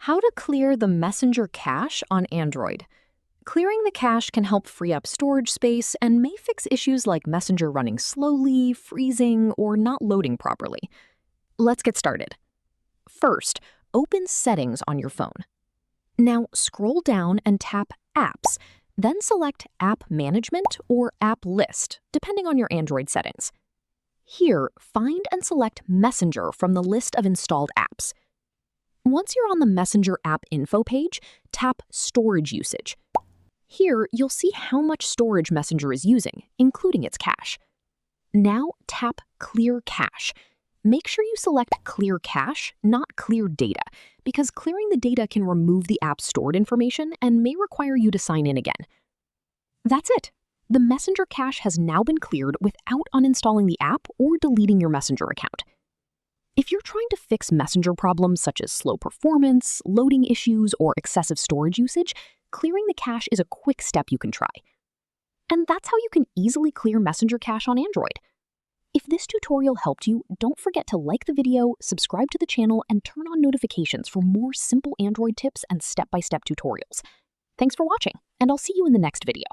How to clear the Messenger cache on Android. Clearing the cache can help free up storage space and may fix issues like Messenger running slowly, freezing, or not loading properly. Let's get started. First, open Settings on your phone. Now scroll down and tap Apps, then select App Management or App List, depending on your Android settings. Here, find and select Messenger from the list of installed apps. Once you're on the Messenger app info page, tap Storage Usage. Here, you'll see how much storage Messenger is using, including its cache. Now tap Clear Cache. Make sure you select Clear Cache, not Clear Data, because clearing the data can remove the app's stored information and may require you to sign in again. That's it. The Messenger cache has now been cleared without uninstalling the app or deleting your Messenger account. If you're trying to fix Messenger problems such as slow performance, loading issues, or excessive storage usage, clearing the cache is a quick step you can try. And that's how you can easily clear Messenger cache on Android. If this tutorial helped you, don't forget to like the video, subscribe to the channel, and turn on notifications for more simple Android tips and step-by-step tutorials. Thanks for watching, and I'll see you in the next video.